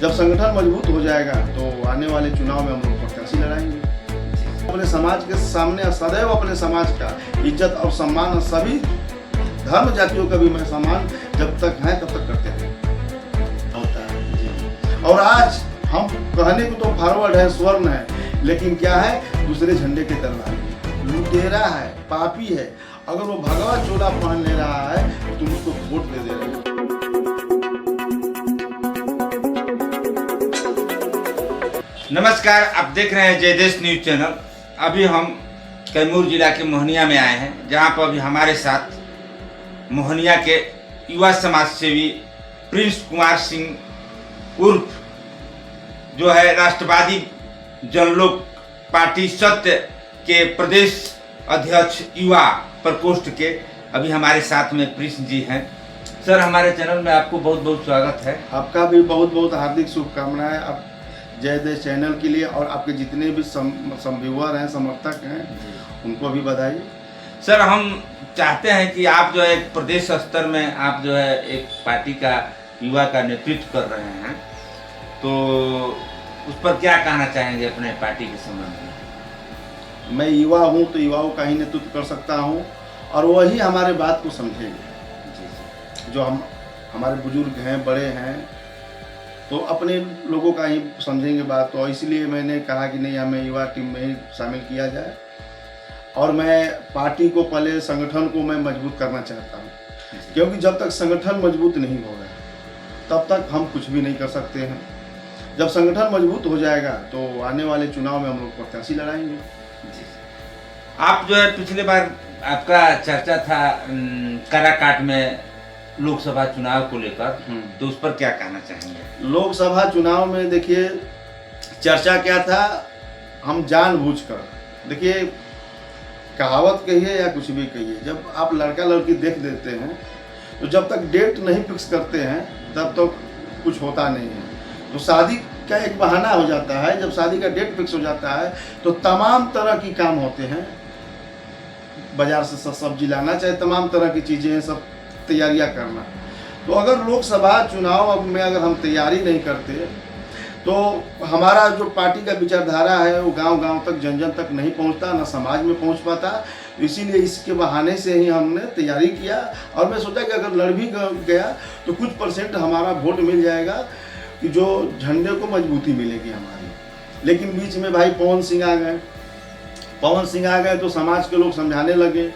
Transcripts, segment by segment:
जब संगठन मजबूत हो जाएगा तो आने वाले चुनाव में हम लोग प्रत्याशी लड़ाएंगे। अपने समाज के सामने सदैव अपने समाज का इज्जत और सम्मान, सभी धर्म जातियों का भी मैं सम्मान जब तक है तब तक करते रहेंगे होता है। और आज हम कहने को तो फॉरवर्ड है, स्वर्ण है, लेकिन क्या है, दूसरे झंडे के तरफ लुटेरा है, पापी है। अगर वो भगवा चोला पहन ले रहा है तो तुम उसको वोट दे दे रहे हो। नमस्कार, आप देख रहे हैं जय देश न्यूज चैनल। अभी हम कैमूर जिला के मोहनिया में आए हैं, जहां पर अभी हमारे साथ मोहनिया के युवा समाज सेवी प्रिंस कुमार सिंह उर्फ जो है राष्ट्रवादी जनलोक पार्टी सत्य के प्रदेश अध्यक्ष युवा प्रकोष्ठ के अभी हमारे साथ में प्रिंस जी हैं। सर, हमारे चैनल में आपको बहुत बहुत स्वागत है। आपका भी बहुत बहुत हार्दिक शुभकामनाएं आप जय देश चैनल के लिए, और आपके जितने भी व्यूअर हैं, समर्थक हैं, उनको भी बधाई। सर, हम चाहते हैं कि आप जो है एक प्रदेश स्तर में आप जो है एक पार्टी का युवा का नेतृत्व कर रहे हैं, तो उस पर क्या कहना चाहेंगे अपने पार्टी के संबंध में? मैं युवा हूं तो युवाओं का ही नेतृत्व कर सकता हूं, और वही हमारे बात को समझेंगे। जो हमारे बुजुर्ग हैं, बड़े हैं, तो अपने लोगों का ही समझेंगे बात। तो इसलिए मैंने कहा कि नहीं, हमें युवा टीम में ही शामिल किया जाए, और मैं पार्टी को, पहले संगठन को मैं मजबूत करना चाहता हूँ, क्योंकि जब तक संगठन मजबूत नहीं होगा तब तक हम कुछ भी नहीं कर सकते हैं। जब संगठन मजबूत हो जाएगा तो आने वाले चुनाव में हम लोग प्रत्याशी लड़ाएंगे। आप जो है पिछले बार आपका चर्चा था काराकाट में लोकसभा चुनाव को लेकर, तो उस पर क्या कहना चाहेंगे? लोकसभा चुनाव में देखिए चर्चा क्या था, हम जानबूझकर, देखिए कहावत कहिए या कुछ भी कहिए, जब आप लड़का लड़की देख देते हैं तो जब तक डेट नहीं फिक्स करते हैं तब तो कुछ होता नहीं है। तो शादी का एक बहाना हो जाता है। जब शादी का डेट फिक्स हो जाता है तो तमाम तरह की काम होते हैं, बाजार से सब्जी लाना, चाहे तमाम तरह की चीज़ें, सब तैयारियां करना। तो अगर लोकसभा चुनाव में अगर हम तैयारी नहीं करते तो हमारा जो पार्टी का विचारधारा है वो गांव-गांव तक, जन-जन तक नहीं पहुंचता, ना समाज में पहुंच पाता। इसीलिए इसके बहाने से ही हमने तैयारी किया, और मैं सोचा कि अगर लड़ भी गया तो कुछ परसेंट हमारा वोट मिल जाएगा, कि जो झंडे को मजबूती मिलेगी हमारी। लेकिन बीच में भाई पवन सिंह आ गए तो समाज के लोग समझाने लगे,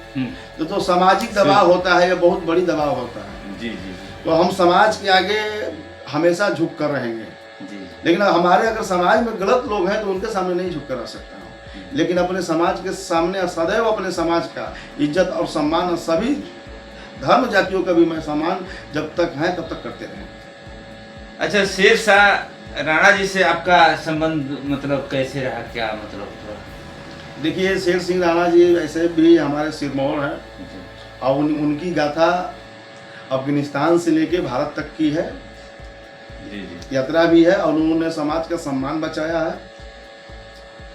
तो सामाजिक दबाव होता है, यह बहुत बड़ी दबाव होता है। जी जी। तो हम समाज के आगे हमेशा झुक कर रहेंगे जी। लेकिन हमारे अगर समाज में गलत लोग हैं तो उनके सामने नहीं झुक कर रह सकता हूँ, लेकिन अपने समाज के सामने सदैव अपने समाज का इज्जत और सम्मान, सभी धर्म जातियों का भी मैं सम्मान जब तक है तब तक करते रहेंगे। अच्छा, शेर शाह राणा जी से आपका संबंध मतलब कैसे रहा, क्या मतलब? देखिए, शेर सिंह राणा जी ऐसे भी हमारे सिरमौर हैं, और उनकी गाथा अफगानिस्तान से लेके भारत तक की है, यात्रा भी है, और उन्होंने समाज का सम्मान बचाया है।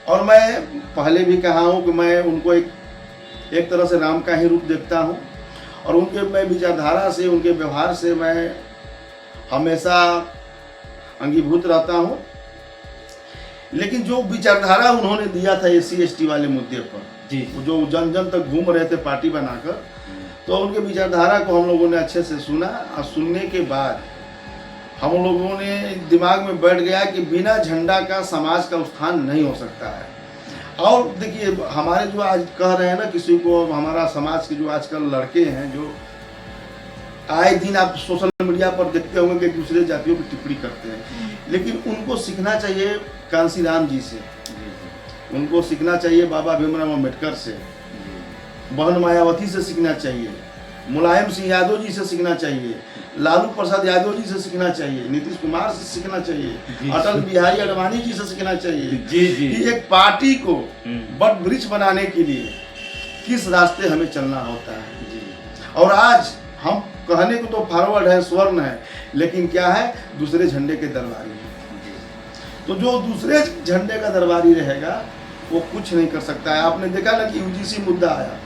और मैं पहले भी कहा हूँ कि मैं उनको एक तरह से राम का ही रूप देखता हूँ, और उनके मैं विचारधारा से, उनके व्यवहार से मैं हमेशा अंगीभूत रहता हूँ। लेकिन जो विचारधारा उन्होंने दिया था SC/ST वाले मुद्दे पर, वो जो जन जन तक घूम रहे थे पार्टी बनाकर, तो उनके विचारधारा को हम लोगों ने अच्छे से सुना, और सुनने के बाद हम लोगों ने दिमाग में बैठ गया कि बिना झंडा का समाज का उत्थान नहीं हो सकता है। और देखिए, हमारे जो आज कह रहे हैं ना, किसी को हमारा समाज के जो आजकल लड़के हैं, जो आए दिन आप सोशल मीडिया पर देखते होंगे कि दूसरे जातियों की टिप्पणी करते हैं, लेकिन उनको सीखना चाहिए कांसीराम जी से, उनको सीखना चाहिए बाबा भीमराव अम्बेडकर से, बहन मायावती से सीखना चाहिए, मुलायम सिंह यादव जी से सीखना चाहिए, लालू प्रसाद यादव जी से सीखना चाहिए, नीतीश कुमार से सीखना चाहिए, अटल बिहारी आडवाणी जी से सीखना चाहिए कि एक पार्टी को बट वृक्ष बनाने के लिए किस रास्ते हमें चलना होता है। और आज हम कहने को तो फॉरवर्ड है, स्वर्ण है, लेकिन क्या है, दूसरे झंडे के दरबारी है। तो जो दूसरे झंडे का दरबारी रहेगा वो कुछ नहीं कर सकता है। आपने देखा ना कि UGC मुद्दा आया,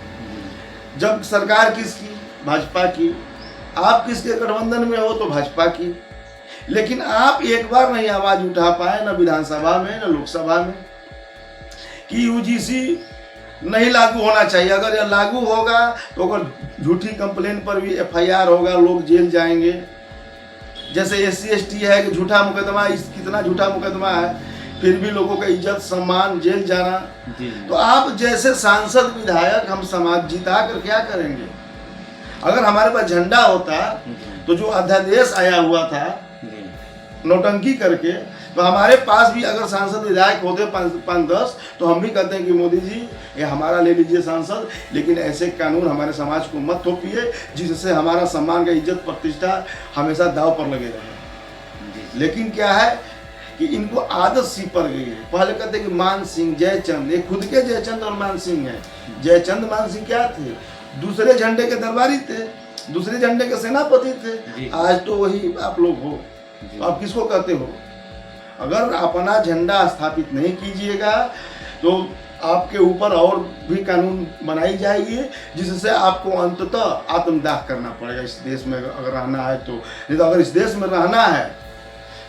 जब सरकार किसकी, भाजपा की, आप किसके गठबंधन में हो तो भाजपा की, लेकिन आप एक बार नहीं आवाज उठा पाए, न विधानसभा में न लोकसभा में, कि यूजीसी नहीं लागू होना चाहिए। अगर यह लागू होगा तो अगर झूठी कंप्लेन पर भी एफआईआर होगा, लोग जेल जाएंगे। जैसे SC/ST है कि झूठा मुकदमा, कितना झूठा मुकदमा है, फिर भी लोगों का इज्जत सम्मान, जेल जाना। तो आप जैसे सांसद विधायक हम समाज जिता कर क्या करेंगे? अगर हमारे पास झंडा होता तो जो अध्यादेश आया हुआ था नौटंकी करके, तो हमारे पास भी अगर सांसद विधायक होते 5-10 तो हम भी कहते हैं कि मोदी जी ये हमारा ले लीजिए सांसद, लेकिन ऐसे कानून हमारे समाज को मत थोपिए जिससे हमारा सम्मान का इज्जत प्रतिष्ठा हमेशा दाव पर लगे रहे। लेकिन क्या है कि इनको आदत सी पड़ गई है। पहले कहते कि मान सिंह, जयचंद, ये खुद के जयचंद और मान सिंह है। जयचंद मान सिंह क्या थे? दूसरे झंडे के दरबारी थे, दूसरे झंडे के सेनापति थे। आज तो वही आप लोग हो। आप किसको कहते हो? अगर अपना झंडा स्थापित नहीं कीजिएगा तो आपके ऊपर और भी कानून बनाई जाएगी जिससे आपको अंततः आत्मदाह करना पड़ेगा इस देश में अगर रहना है तो। नहीं तो अगर इस देश में रहना है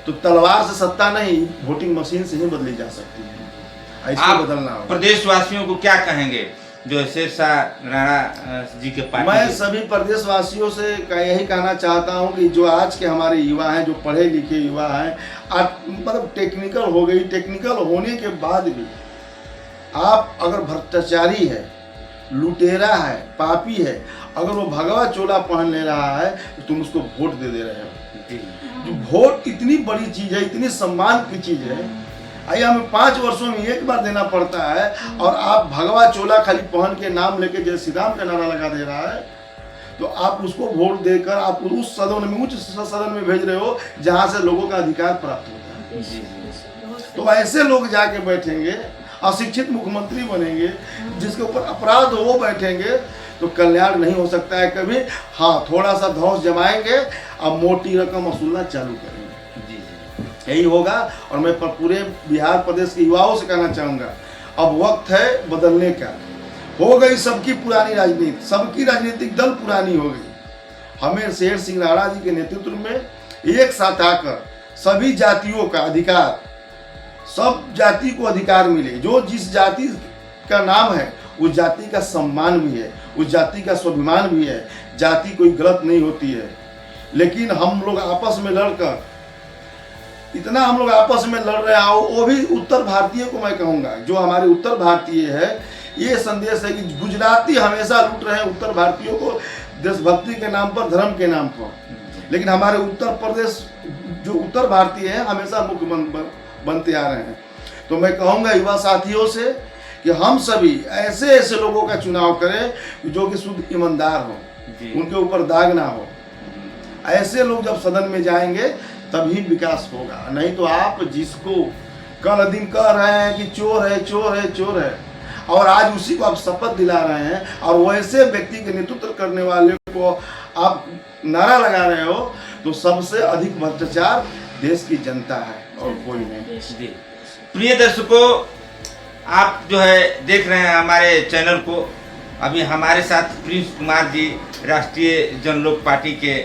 तो तलवार से सत्ता नहीं, वोटिंग मशीन से ही बदली जा सकती है। ऐसे बदलना होगा। प्रदेशवासियों को क्या कहेंगे जो शेरशाह राणा जी के पार्टी? मैं सभी प्रदेशवासियों से यही कहना चाहता हूं कि जो आज के हमारे युवा हैं, जो पढ़े लिखे युवा हैं, मतलब टेक्निकल हो गई, टेक्निकल होने के बाद भी आप अगर भ्रष्टाचारी है, लुटेरा है, पापी है, अगर वो भगवा चोला पहन ले रहा है तो तुम उसको वोट दे रहे हो। वोट इतनी बड़ी चीज है, इतनी सम्मान की चीज है। आइए हमें 5 वर्षों में एक बार देना पड़ता है और आप भगवा चोला खाली पहन के नाम लेके जय श्री राम का नारा लगा दे रहा है, तो आप उसको वोट देकर आप उस सदन में, उच्च सदन में भेज रहे हो जहां से लोगों का अधिकार प्राप्त होता है। तो ऐसे लोग जाके बैठेंगे, अशिक्षित मुख्यमंत्री बनेंगे, जिसके ऊपर अपराध हो वो बैठेंगे, तो कल्याण नहीं हो सकता है कभी। हाँ, थोड़ा सा धौंस जमाएंगे, अब मोटी रकम वसूलना चालू करेंगे, यही होगा। और मैं पूरे बिहार प्रदेश के युवाओं से कहना चाहूँगा, अब वक्त है बदलने का। हो गई सबकी पुरानी राजनीति, सबकी राजनीतिक दल पुरानी हो गई। हमें शेर सिंह राणा जी के नेतृत्व में एक साथ आकर सभी जातियों का अधिकार, सब जाति को अधिकार मिले। जो जिस जाति का नाम है उस जाति का सम्मान भी है, उस जाति का स्वाभिमान भी है। जाति कोई गलत नहीं होती है, लेकिन हम लोग आपस में लड़कर इतना हम लोग आपस में लड़ रहे हैं। वो भी उत्तर भारतीय को मैं कहूँगा, जो हमारे उत्तर भारतीय है, ये संदेश है कि गुजराती हमेशा लूट रहे हैं उत्तर भारतीयों को देशभक्ति के नाम पर, धर्म के नाम पर, लेकिन हमारे उत्तर प्रदेश जो उत्तर भारतीय है हमेशा मुख्य बनते आ रहे हैं। तो मैं कहूँगा युवा साथियों से कि हम सभी ऐसे ऐसे लोगों का चुनाव करें जो कि शुद्ध ईमानदार हो, उनके ऊपर दाग ना हो। ऐसे लोग जब सदन में जाएंगे तभी विकास होगा। नहीं तो आप जिसको कल दिन कह रहे हैं कि चोर है, चोर है, चोर है, और आज उसी को आप शपथ दिला रहे हैं और वैसे व्यक्ति के नेतृत्व करने वाले को आप नारा लगा रहे हो, तो सबसे अधिक भ्रष्टाचार देश की जनता है और कोई नहीं। प्रिय दर्शकों, आप जो है देख रहे हैं हमारे चैनल को। अभी हमारे साथ प्रिंस कुमार जी राष्ट्रीय जनलोक पार्टी के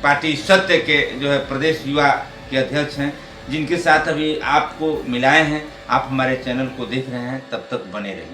पार्टी सत्य के जो है प्रदेश युवा के अध्यक्ष हैं, जिनके साथ अभी आपको मिलाए हैं। आप हमारे चैनल को देख रहे हैं, तब तक बने रहिए।